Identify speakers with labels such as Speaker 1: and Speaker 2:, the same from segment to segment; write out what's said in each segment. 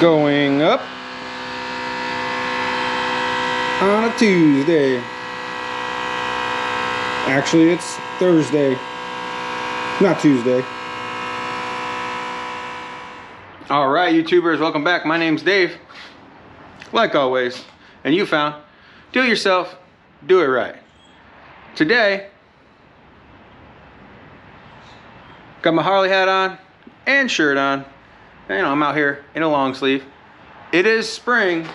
Speaker 1: going up on a Tuesday. Actually, it's Thursday, not Tuesday. All right, YouTubers, welcome back. My name's Dave, like always, and you found do it yourself, do it right. Today, got my Harley hat on and shirt on. You know, I'm out here in a long sleeve. It is spring.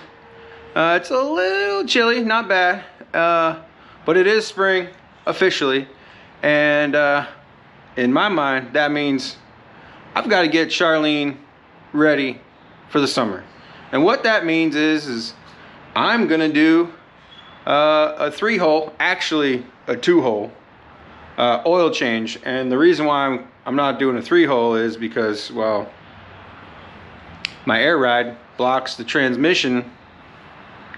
Speaker 1: It's a little chilly, not bad, but it is spring officially. And in my mind, that means I've got to get Charleen ready for the summer. And what that means is I'm gonna do a 3-hole, actually a 2-hole oil change. And the reason why I'm not doing a 3-hole is because, well, my air ride blocks the transmission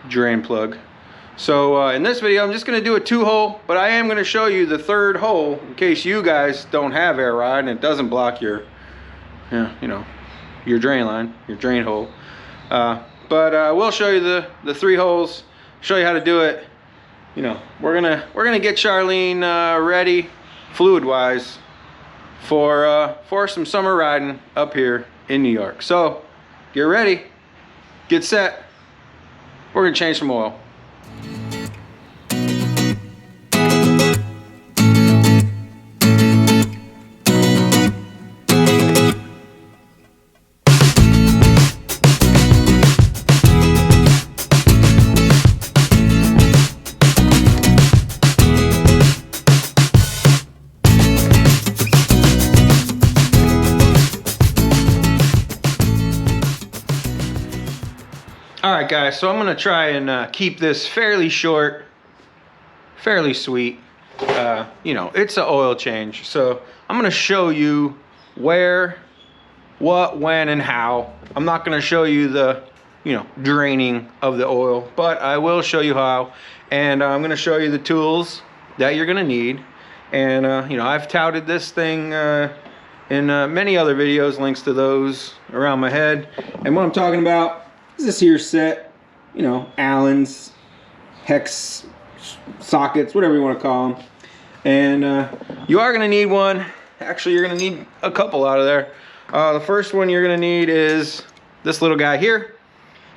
Speaker 1: drain plug. So in this video I'm just going to do a 2-hole, but I am going to show you the 3rd hole in case you guys don't have air ride and it doesn't block your your drain line, your drain hole. But we'll show you the 3 holes, show you how to do it. You know, we're gonna get Charleen ready fluid wise for some summer riding up here in New York. So get ready, get set. We're gonna change some oil. Alright guys, so I'm going to try and keep this fairly short, fairly sweet. You know, it's an oil change. So I'm going to show you where, what, when, and how. I'm not going to show you the, draining of the oil, but I will show you how. And I'm going to show you the tools that you're going to need. And, I've touted this thing in many other videos, links to those around my head. And what I'm talking about, this here set, Allen's, hex sockets, whatever you want to call them. And you are going to need one. Actually, you're going to need a couple out of there. The first one you're going to need is this little guy here.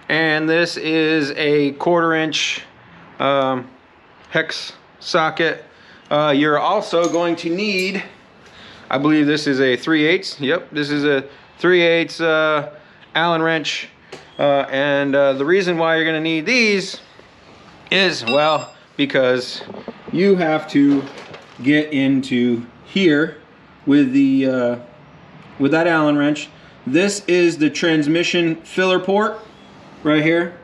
Speaker 1: And this is a 1/4-inch hex socket. You're also going to need, I believe this is a 3/8. Yep, this is a 3/8 Allen wrench. And the reason why you're going to need these is, well, because you have to get into here with the with that Allen wrench. This is the transmission filler port right here,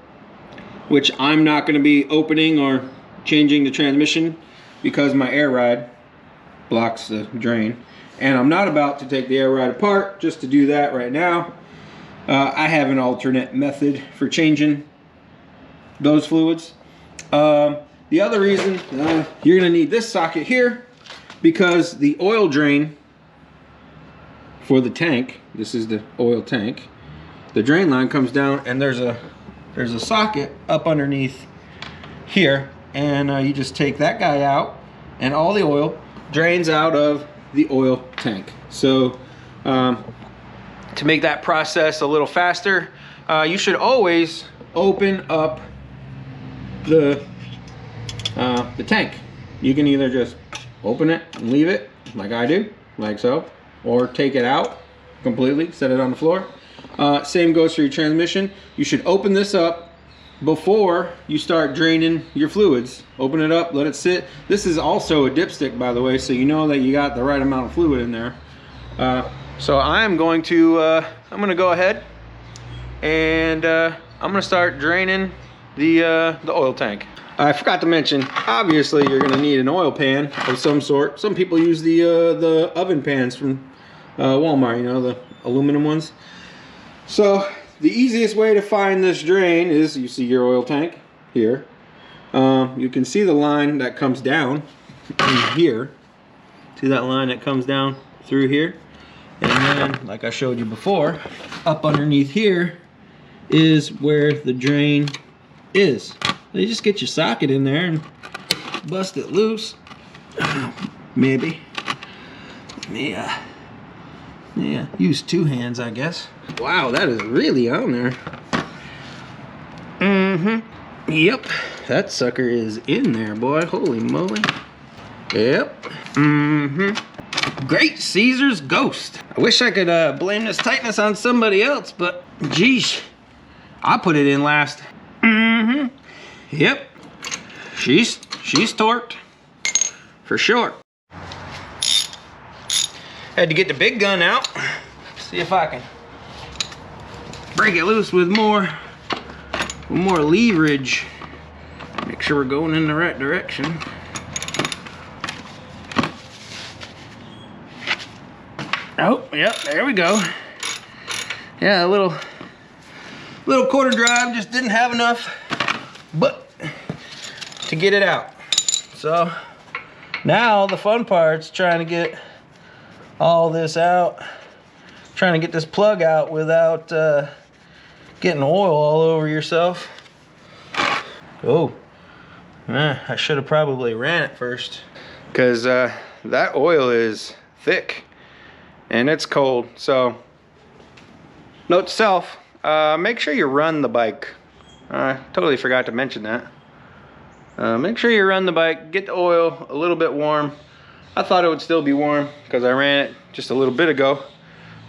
Speaker 1: which I'm not going to be opening or changing the transmission because my air ride blocks the drain, and I'm not about to take the air ride apart just to do that right now. I have an alternate method for changing those fluids. The other reason you're going to need this socket here, because the oil drain for the tank, this is the oil tank, the drain line comes down and there's a socket up underneath here, and you just take that guy out and all the oil drains out of the oil tank. So to make that process a little faster, you should always open up the tank. You can either just open it and leave it like I do, like so, or take it out completely, set it on the floor. Same goes for your transmission. You should open this up before you start draining your fluids. Open it up, let it sit. This is also a dipstick, by the way, so you know that you got the right amount of fluid in there. So I'm going to go ahead and I'm gonna start draining the oil tank. I forgot to mention, obviously you're gonna need an oil pan of some sort. Some people use the oven pans from Walmart, the aluminum ones. So the easiest way to find this drain is, you see your oil tank here. You can see the line that comes down in here. See that line that comes down through here? And then, like I showed you before, up underneath here is where the drain is. You just get your socket in there and bust it loose. Maybe. Yeah, use two hands, I guess. Wow, that is really on there. Yep, that sucker is in there, boy. Holy moly. Yep. Great Caesar's Ghost. I wish I could blame this tightness on somebody else, but geez, I put it in last. Yep. She's torqued for sure. Had to get the big gun out. See if I can break it loose with more leverage. Make sure we're going in the right direction. Oh, yep, there we go. Yeah, a little quarter drive, just didn't have enough, but to get it out. So now the fun part's trying to get all this out, trying to get this plug out without getting oil all over yourself. Oh, I should have probably ran it first, because that oil is thick and it's cold. So note to self, make sure you run the bike. I totally forgot to mention that. Make sure you run the bike, get the oil a little bit warm. I thought it would still be warm because I ran it just a little bit ago,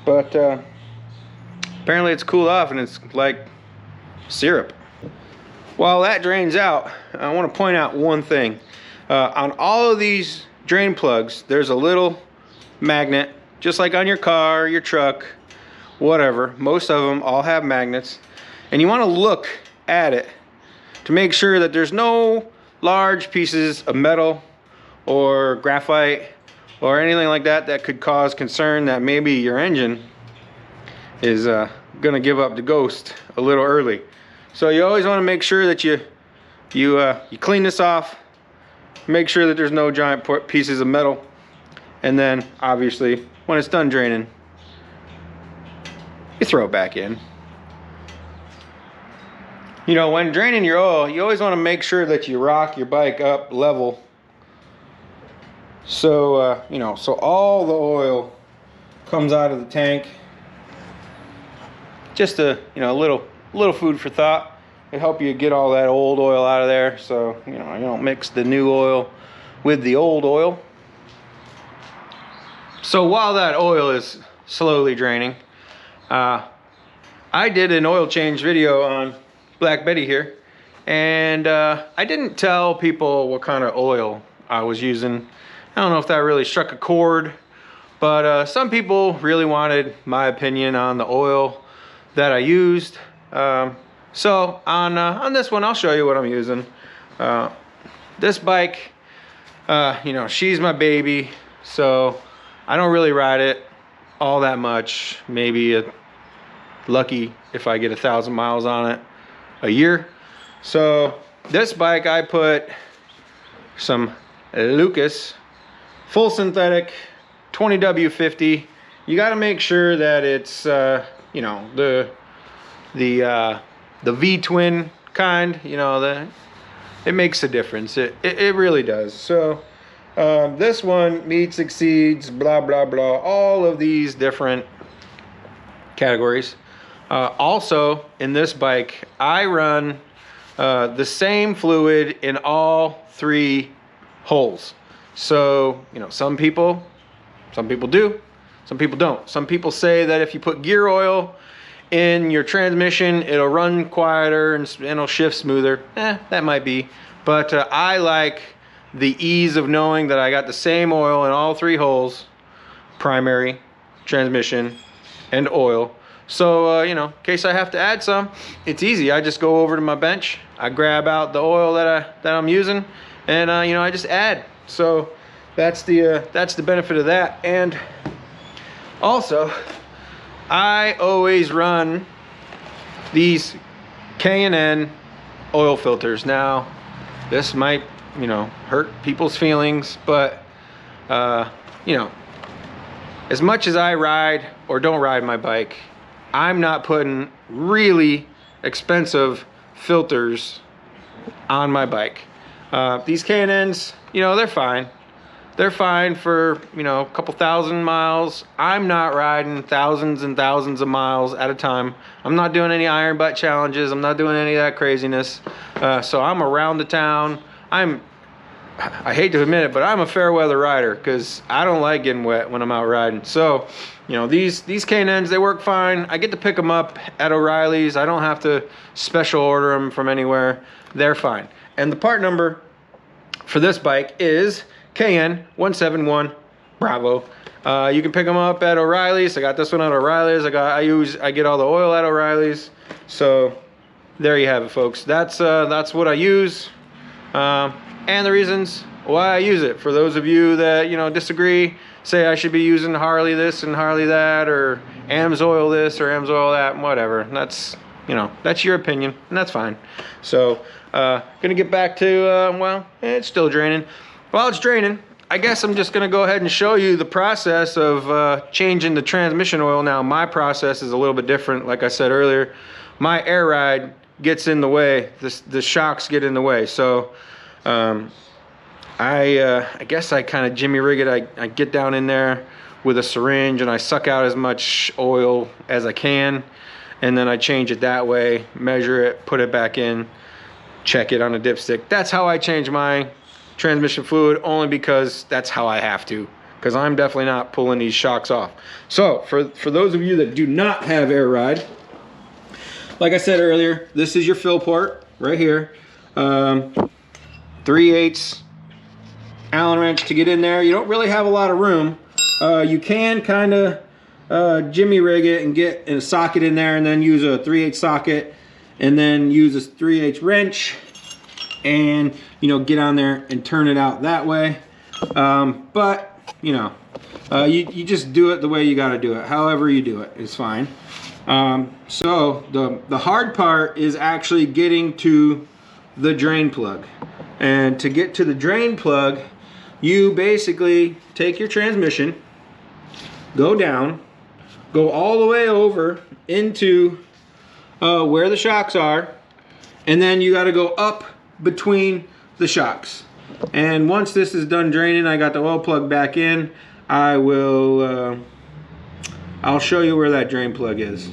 Speaker 1: but apparently it's cooled off and it's like syrup. While that drains out, I want to point out one thing. On all of these drain plugs, there's a little magnet, just like on your car, your truck, whatever. Most of them all have magnets, and you want to look at it to make sure that there's no large pieces of metal or graphite or anything like that that could cause concern that maybe your engine is gonna give up the ghost a little early. So you always want to make sure that you clean this off, make sure that there's no giant pieces of metal, and then obviously when it's done draining, you throw it back in. You know, when draining your oil, you always want to make sure that you rock your bike up level, so you know, so all the oil comes out of the tank. Just a little food for thought. It'll help you get all that old oil out of there, so you know, you don't mix the new oil with the old oil. So while that oil is slowly draining, I did an oil change video on Black Betty here, and I didn't tell people what kind of oil I was using. I don't know if that really struck a chord, but some people really wanted my opinion on the oil that I used. So on this one, I'll show you what I'm using. This bike, you know, she's my baby, so I don't really ride it all that much. Maybe lucky if I get 1,000 miles on it a year. So this bike, I put some Lucas full synthetic 20W50. You got to make sure that it's you know, the V-twin kind. You know, it makes a difference. It really does. So this one meets, exceeds, blah blah blah, all of these different categories. Also in this bike, I run the same fluid in all 3 holes. So you know, some people do, some people don't. Some people say that if you put gear oil in your transmission, it'll run quieter and it'll shift smoother. That might be, but I like the ease of knowing that I got the same oil in all 3 holes: primary, transmission, and oil. So you know, in case I have to add some, it's easy. I just go over to my bench, I grab out the oil that I'm using, and you know, I just add. So that's the benefit of that. And also, I always run these K&N oil filters. Now, this might, you know, hurt people's feelings, but you know, as much as I ride or don't ride my bike, I'm not putting really expensive filters on my bike. These K&Ns, you know, they're fine. They're fine for, you know, a couple thousand miles. I'm not riding thousands and thousands of miles at a time. I'm not doing any iron butt challenges. I'm not doing any of that craziness. So I'm around the town. I hate to admit it, but I'm a fair weather rider because I don't like getting wet when I'm out riding. So, you know, these K&Ns, they work fine. I get to pick them up at O'Reilly's. I don't have to special order them from anywhere. They're fine. And the part number for this bike is KN171 Bravo. You can pick them up at O'Reilly's. I got this one at O'Reilly's. I get all the oil at O'Reilly's. So there you have it, folks. That's what I use, and the reasons why I use it. For those of you that, you know, disagree, say I should be using Harley this and Harley that, or AMSOIL this or AMSOIL that, and whatever. That's, you know, that's your opinion, and that's fine. So gonna get back to well, it's still draining. While it's draining, I guess I'm just gonna go ahead and show you the process of changing the transmission oil. Now, my process is a little bit different. Like I said earlier, my air ride gets in the way. The shocks get in the way. So I guess I kind of jimmy rig it. I get down in there with a syringe and I suck out as much oil as I can, and then I change it that way, measure it, put it back in, check it on a dipstick. That's how I change my transmission fluid, only because that's how I have to, because I'm definitely not pulling these shocks off. So for those of you that do not have air ride, like I said earlier, this is your fill port right here. 3/8 Allen wrench to get in there. You don't really have a lot of room. You can kind of jimmy rig it and get a socket in there, and then use a 3/8 socket, and then use a 3/8 wrench, and, you know, get on there and turn it out that way. But, you know, you just do it the way you got to do it. However you do it is fine. So the hard part is actually getting to the drain plug. And to get to the drain plug, you basically take your transmission, go down, go all the way over into where the shocks are, and then you got to go up between the shocks. And once this is done draining, I got the oil plug back in, I will I'll show you where that drain plug is,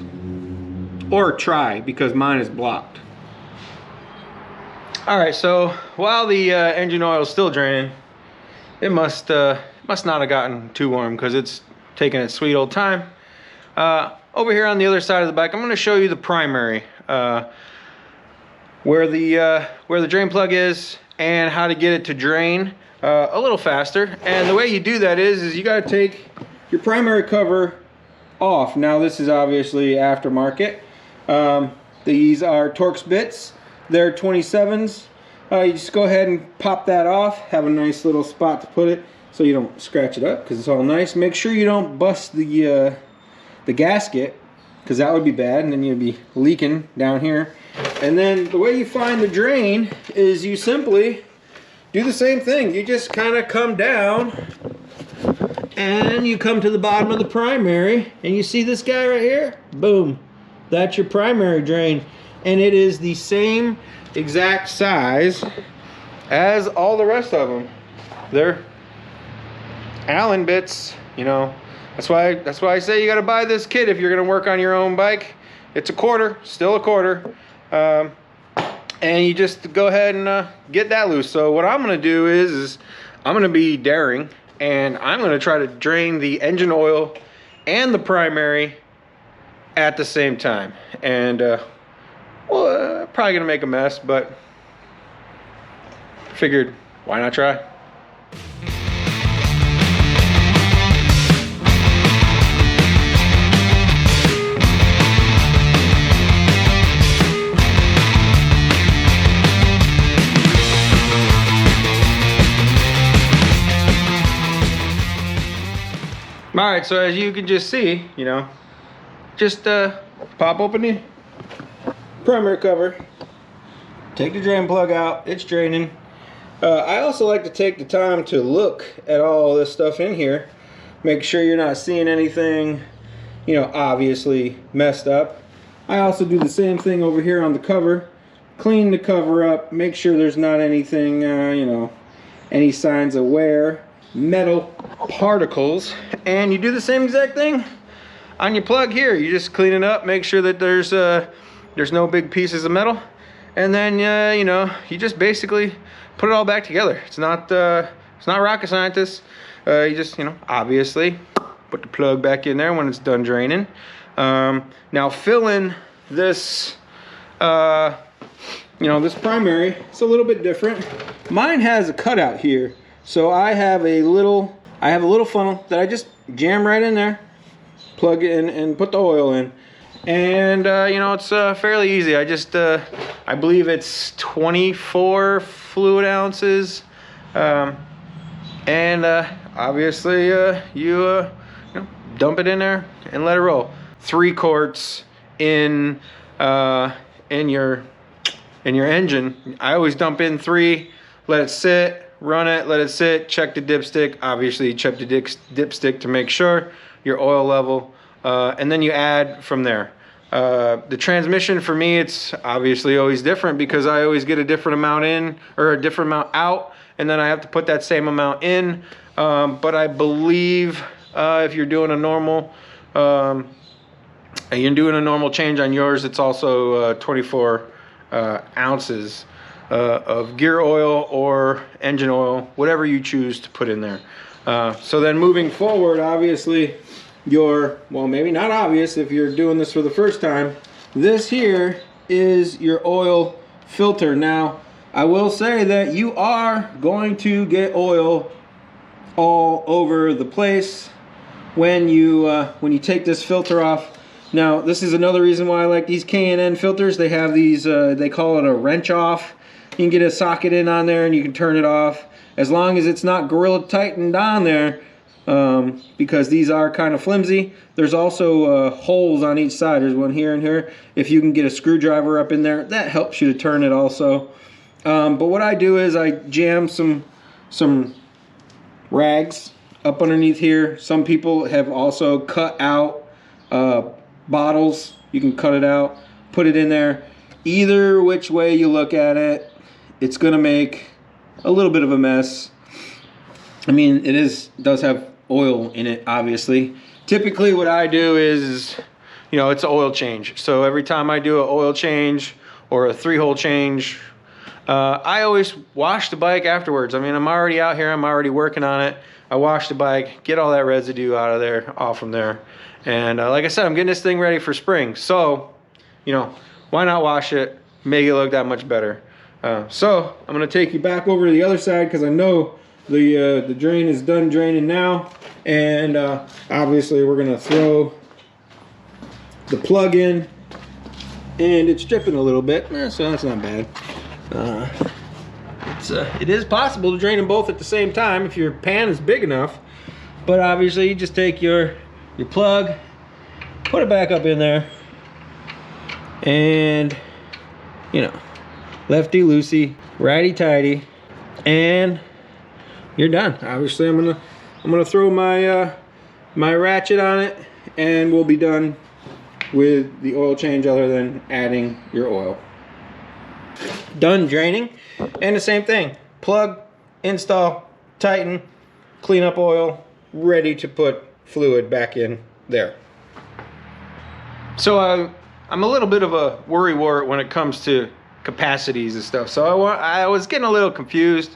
Speaker 1: or try, because mine is blocked. All right, so while the engine oil is still draining, it must not have gotten too warm, because it's taking its sweet old time. Over here on the other side of the bike, I'm going to show you the primary, where the drain plug is, and how to get it to drain a little faster. And the way you do that is you got to take your primary cover off. Now, this is obviously aftermarket. These are Torx bits. They're 27s. You just go ahead and pop that off. Have a nice little spot to put it so you don't scratch it up, because it's all nice. Make sure you don't bust the gasket, because that would be bad, and then you'd be leaking down here. And then the way you find the drain is you simply do the same thing. You just kind of come down and you come to the bottom of the primary, and you see this guy right here? Boom. That's your primary drain. And it is the same exact size as all the rest of them. They're Allen bits, you know. That's why I say you got to buy this kit if you're going to work on your own bike. It's a quarter, still a quarter. And you just go ahead and get that loose. So what I'm going to do is I'm going to be daring, and I'm going to try to drain the engine oil and the primary at the same time. And well, probably going to make a mess, but figured, why not try? All right, so as you can just see, you know, just pop open the primary cover, take the drain plug out, it's draining. I also like to take the time to look at all this stuff in here, make sure you're not seeing anything, you know, obviously messed up. I also do the same thing over here on the cover. Clean the cover up, make sure there's not anything, you know, any signs of wear, metal particles, and you do the same exact thing on your plug here. You just clean it up, make sure that there's no big pieces of metal, and then you know, you just basically put it all back together. It's not rocket scientist. You just, you know, obviously put the plug back in there when it's done draining. Now filling this, you know, this primary, it's a little bit different. Mine has a cutout here, so I have a little funnel that I just jam right in there, plug it in, and put the oil in. And you know, it's fairly easy. I just I believe it's 24 fluid ounces, and obviously you know, dump it in there and let it roll. 3 quarts in your engine. I always dump in 3, let it sit, run it, let it sit, check the dipstick. Obviously check the dipstick to make sure your oil level, and then you add from there. The transmission for me, it's obviously always different because I always get a different amount in or a different amount out, and then I have to put that same amount in. But I believe if you're doing a normal change on yours, it's also 24 ounces of gear oil or engine oil, whatever you choose to put in there. So then moving forward, obviously well, maybe not obvious if you're doing this for the first time, this here is your oil filter. Now I will say that you are going to get oil all over the place when you take this filter off. Now this is another reason why I like these K&N filters. They have these, they call it a wrench off. You can get a socket in on there and you can turn it off, as long as it's not Gorilla tightened on there, because these are kind of flimsy. There's also holes on each side. There's one here and here. If you can get a screwdriver up in there, that helps you to turn it also. But what I do is I jam some rags up underneath here. Some people have also cut out bottles. You can cut it out, put it in there. Either which way you look at it, it's gonna make a little bit of a mess. I mean, it does have oil in it, obviously. Typically what I do is, you know, it's an oil change. So every time I do an oil change or a 3-hole change, I always wash the bike afterwards. I mean, I'm already out here, I'm already working on it. I wash the bike, get all that residue out of there, off from there. And like I said, I'm getting this thing ready for spring. So, you know, why not wash it, make it look that much better. So I'm gonna take you back over to the other side because I know the drain is done draining now. And obviously we're gonna throw the plug in, and it's dripping a little bit, so that's not bad. It is possible to drain them both at the same time if your pan is big enough, but obviously you just take your plug, put it back up in there, and you know, lefty loosey, righty tighty, and you're done. Obviously I'm gonna throw my my ratchet on it, and we'll be done with the oil change, other than adding your oil. Done draining, and the same thing, plug, install, tighten, clean up oil, ready to put fluid back in there. So I'm a little bit of a worrywart when it comes to capacities and stuff, so I was getting a little confused.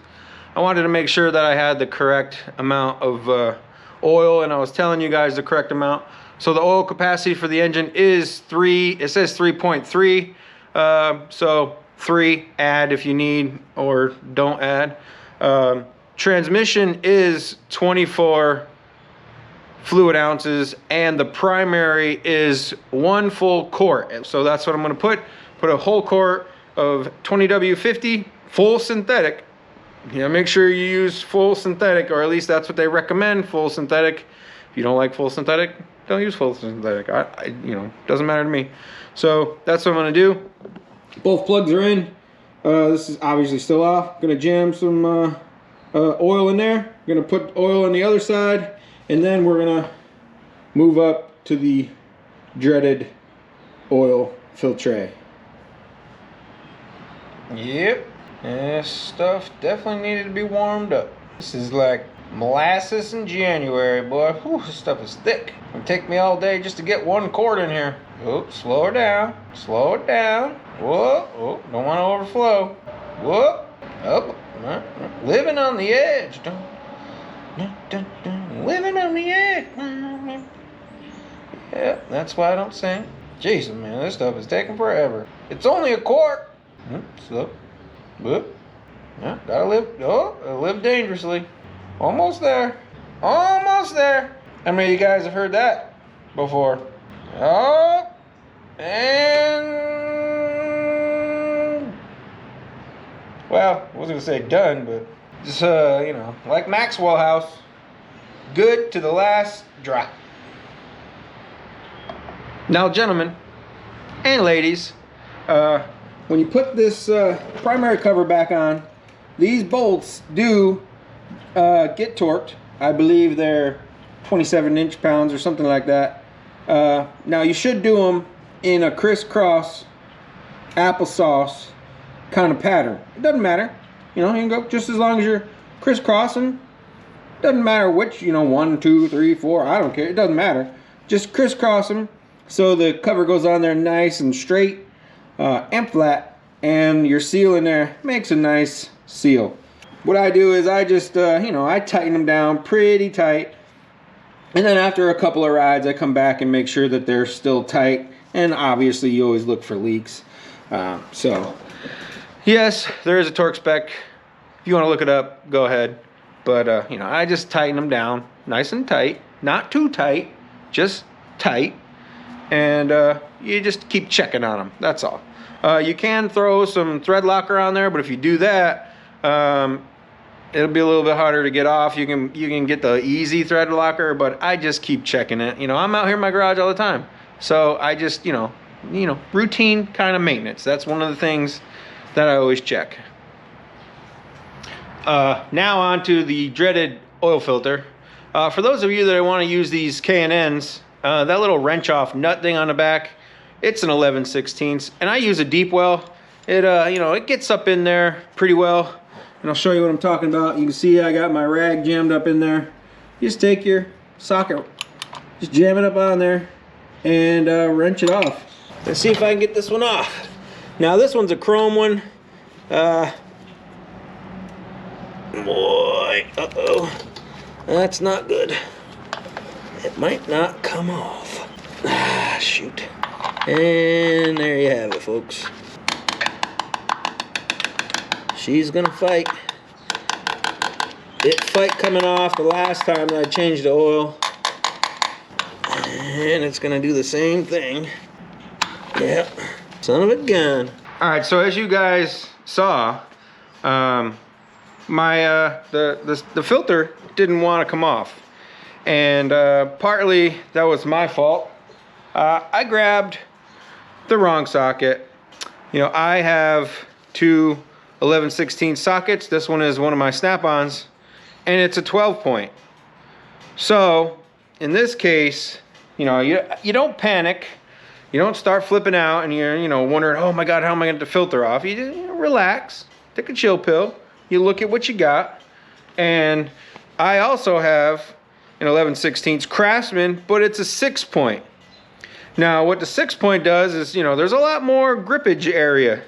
Speaker 1: I wanted to make sure that I had the correct amount of oil, and I was telling you guys the correct amount. So the oil capacity for the engine is 3, it says 3.3, so 3, add if you need, or don't add. Transmission is 24 fluid ounces, and the primary is 1 full quart. So that's what I'm gonna put a whole quart of 20W50 full synthetic. Yeah, make sure you use full synthetic, or at least that's what they recommend, full synthetic. If you don't like full synthetic, don't use full synthetic. You know, doesn't matter to me. So that's what I'm gonna do. Both plugs are in. This is obviously still off. Gonna jam some oil in there. Gonna put oil on the other side, and then we're gonna move up to the dreaded oil filtre. Yep, this stuff definitely needed to be warmed up. This is like molasses in January, boy. Whew, this stuff is thick. It'll take me all day just to get 1 quart in here. Oh, slow it down. Slow it down. Whoa, oh, don't want to overflow. Whoa, up. Living on the edge. Living on the edge. Yeah, that's why I don't sing. Jesus, man, this stuff is taking forever. It's only 1 quart. Slow. Whoop. Yeah, gotta live. Oh, live dangerously. Almost there. Almost there. How many of you guys have heard that before? Oh, and well, I was gonna say done, but just you know, like Maxwell House, good to the last drop. Now, gentlemen and ladies, when you put this primary cover back on, these bolts do get torqued. I believe they're 27 inch-pounds or something like that. Now you should do them in a crisscross applesauce kind of pattern. It doesn't matter, you know, you can go just as long as you're crisscrossing. Doesn't matter which, you know, 1, 2, 3, 4, I don't care, it doesn't matter. Just crisscross them so the cover goes on there nice and straight and flat, and your seal in there makes a nice seal. What I do is I just, you know, I tighten them down pretty tight. And then after a couple of rides, I come back and make sure that they're still tight. And obviously, you always look for leaks. So, yes, there is a torque spec. If you want to look it up, go ahead. But, you know, I just tighten them down nice and tight. Not too tight, just tight. And you just keep checking on them. That's all. You can throw some thread locker on there, but if you do that, it'll be a little bit harder to get off. You can get the easy thread locker, but I just keep checking it. You know, I'm out here in my garage all the time, so I just, you know, routine kind of maintenance. That's one of the things that I always check. Now on to the dreaded oil filter. For those of you that want to use these K&Ns, that little wrench off nut thing on the back, it's an 11/16, and I use a deep well. It you know, it gets up in there pretty well. And I'll show you what I'm talking about. You can see I got my rag jammed up in there. You just take your socket, just jam it up on there, and wrench it off. Let's see if I can get this one off. Now this one's a chrome one. Boy, uh-oh. That's not good. It might not come off. Ah, shoot. And there you have it, folks. She's gonna fight. It fight coming off the last time that I changed the oil. And it's gonna do the same thing. Yep, son of a gun. All right, so as you guys saw, the filter didn't want to come off. And partly that was my fault. I grabbed the wrong socket. You know, I have two 11/16 sockets. This one is one of my snap-ons, and it's a 12 point. So in this case, you know, you don't panic. You don't start flipping out and you're, you know, wondering, oh my God, how am I going to get the filter off? You just, you know, relax, take a chill pill. You look at what you got. And I also have an 11/16 Craftsman, but it's a 6 point. Now what the 6 point does is, you know, there's a lot more grippage area.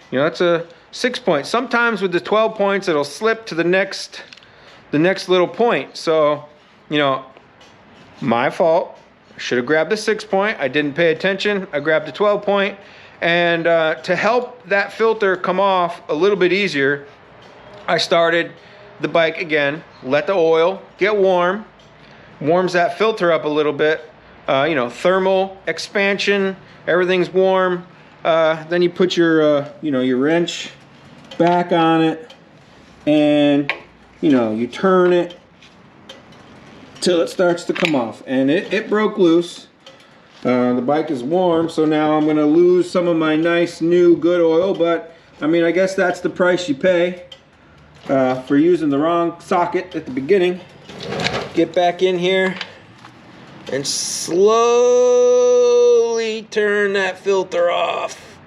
Speaker 1: You know, it's a 6 point. Sometimes with the 12 points, it'll slip to the next little point. So, you know, my fault. I should have grabbed the 6 point. I didn't pay attention. I grabbed the 12 point. And to help that filter come off a little bit easier, I started the bike again, let the oil get warm, warms that filter up a little bit. You know, thermal expansion, everything's warm. Then you put your, you know, your wrench back on it, and, you know, you turn it till it starts to come off. And it broke loose. The bike is warm, so now I'm gonna lose some of my nice new good oil, but I mean, I guess that's the price you pay for using the wrong socket at the beginning. Get back in here and slowly slowly turn that filter off.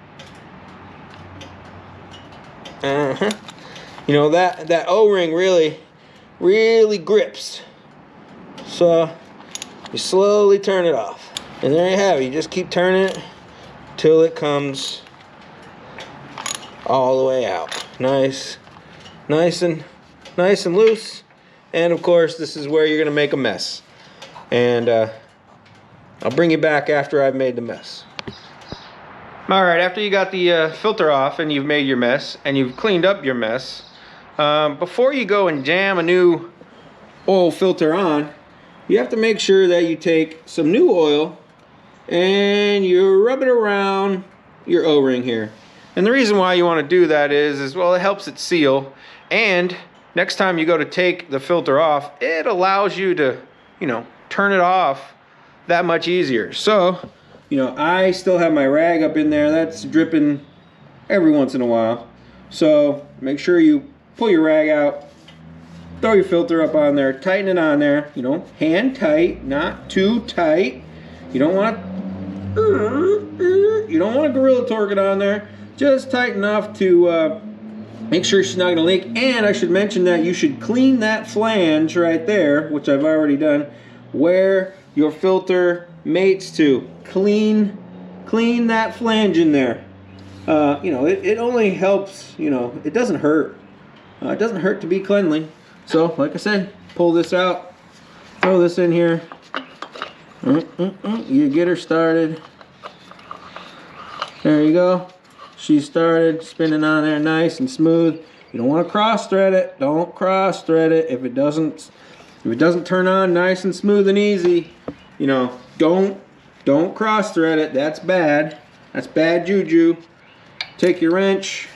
Speaker 1: You know, that O-ring really grips. So you slowly turn it off. And there you have it. You just keep turning it till it comes all the way out. Nice and loose. And of course, this is where you're gonna make a mess. And I'll bring you back after I've made the mess. All right, after you got the filter off and you've made your mess and you've cleaned up your mess, before you go and jam a new oil filter on, you have to make sure that you take some new oil and you rub it around your O-ring here. And the reason why you want to do that is well, it helps it seal, and next time you go to take the filter off, it allows you to, you know, turn it off that much easier. So, you know, I still have my rag up in there that's dripping every once in a while. So make sure you pull your rag out, throw your filter up on there, tighten it on there, you know, hand tight, not too tight. You don't want to gorilla torque it on there, just tight enough to make sure she's not going to leak. And I should mention that you should clean that flange right there, which I've already done, where your filter mates to. Clean that flange in there. You know, it only helps, you know, it doesn't hurt. It doesn't hurt to be cleanly. So, like I said, pull this out, throw this in here. You get her started. There you go. She started spinning on there nice and smooth. You don't want to cross thread it. Don't cross thread it. If it doesn't turn on nice and smooth and easy, you know, don't cross thread it. That's bad. That's bad juju. Take your wrench,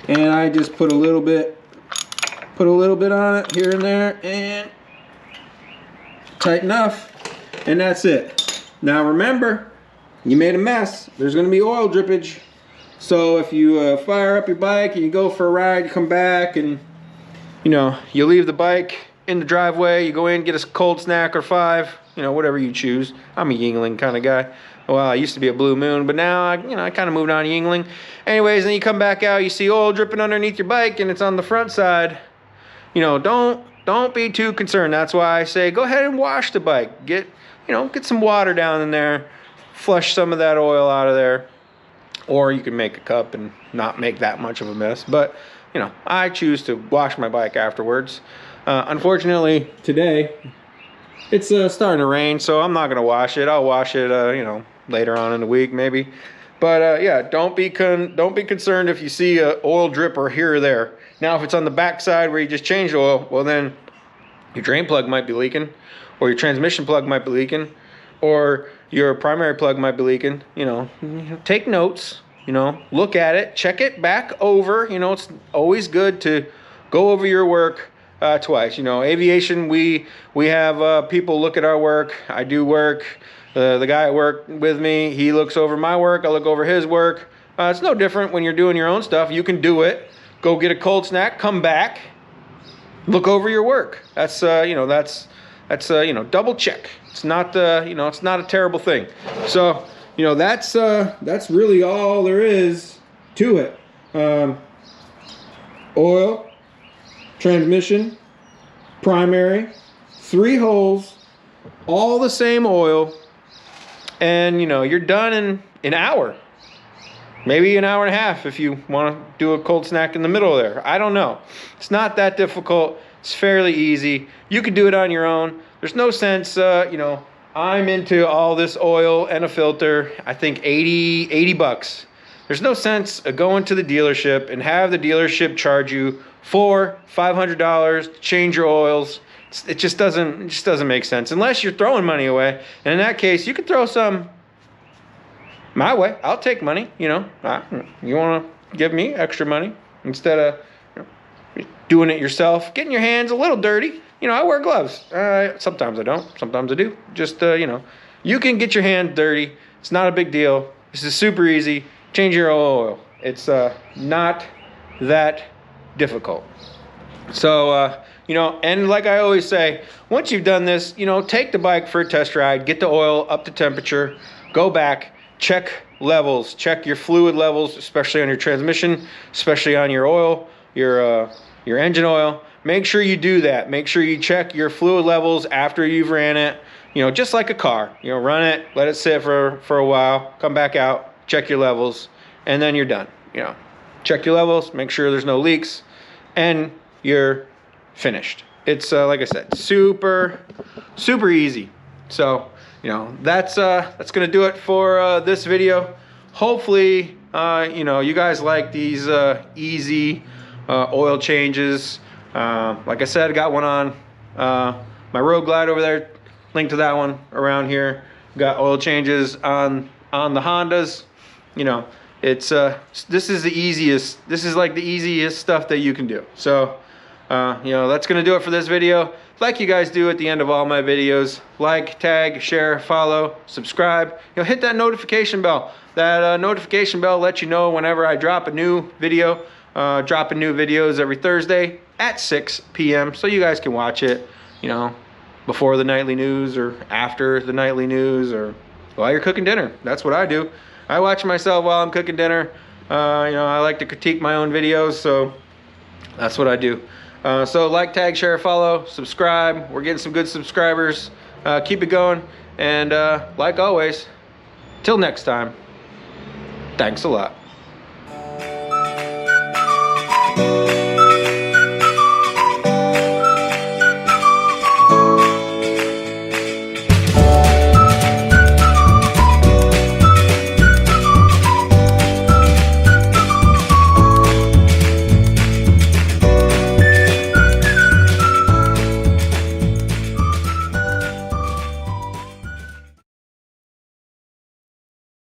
Speaker 1: and I just put a little bit on it here and there, and tight enough, and that's it. Now remember, you made a mess. There's going to be oil drippage. So if you fire up your bike and you go for a ride, you come back and, you know, you leave the bike in the driveway, you go in, get a cold snack or 5, you know, whatever you choose. I'm a Yingling kind of guy. Well, I used to be a Blue Moon, but now I kind of moved on to Yingling. Anyways, then you come back out, you see oil dripping underneath your bike and it's on the front side. You know, don't be too concerned. That's why I say go ahead and wash the bike. Get some water down in there, flush some of that oil out of there. Or you can make a cup and not make that much of a mess. But, you know, I choose to wash my bike afterwards. Unfortunately, today, it's starting to rain, so I'm not going to wash it. I'll wash it, you know, later on in the week maybe. But, yeah, don't be concerned if you see an oil dripper here or there. Now, if it's on the back side where you just changed oil, well, then your drain plug might be leaking, or your transmission plug might be leaking, or your primary plug might be leaking. You know, take notes, you know, look at it, check it back over. You know, it's always good to go over your work twice. You know, aviation, we have people look at our work. I do work. The guy at work with me, he looks over my work. I look over his work. It's no different when you're doing your own stuff. You can do it. Go get a cold snack, come back, look over your work. That's you know, that's you know, double check. It's not you know, it's not a terrible thing. So, you know, that's really all there is to it. Oil, transmission, primary, 3 holes, all the same oil, and you know, you're done in an hour. Maybe an hour and a half if you want to do a cold snack in the middle there. I don't know. It's not that difficult. It's fairly easy. You can do it on your own. There's no sense, you know, I'm into all this oil and a filter. I think 80 bucks. There's no sense of going to the dealership and have the dealership charge you $500 to change your oils. It just doesn't make sense unless you're throwing money away. And in that case, you can throw some my way. I'll take money, you know. You want to give me extra money instead of doing it yourself, getting your hands a little dirty. You know, I wear gloves. Sometimes I don't. Sometimes I do. Just, you know, you can get your hands dirty. It's not a big deal. This is super easy. Change your oil. It's not that difficult. So, you know, and like I always say, once you've done this, you know, take the bike for a test ride, get the oil up to temperature, go back, check levels, check your fluid levels, especially on your transmission, especially on your oil, your engine oil. Make sure you do that. Make sure you check your fluid levels after you've ran it. You know, just like a car. You know, run it, let it sit for a while, come back out, check your levels, and then you're done. You know, check your levels, make sure there's no leaks, and you're finished. It's like I said, super easy. So, you know, that's gonna do it for this video. Hopefully, you know, you guys like these easy oil changes. Like I said, I got one on my Road Glide over there. Link to that one around here. Got oil changes on the Hondas. You know, it's this is the easiest. This is like the easiest stuff that you can do. So, you know, that's gonna do it for this video. Like you guys do at the end of all my videos, like, tag, share, follow, subscribe. You know, hit that notification bell. That notification bell lets you know whenever I drop a new video. Dropping new videos every Thursday at 6 p.m. so you guys can watch it, you know, before the nightly news or after the nightly news or while you're cooking dinner. That's what I do. I watch myself while I'm cooking dinner. You know, I like to critique my own videos, so that's what I do. So like, tag, share, follow, subscribe. We're getting some good subscribers. Keep it going. And like always, till next time, thanks a lot.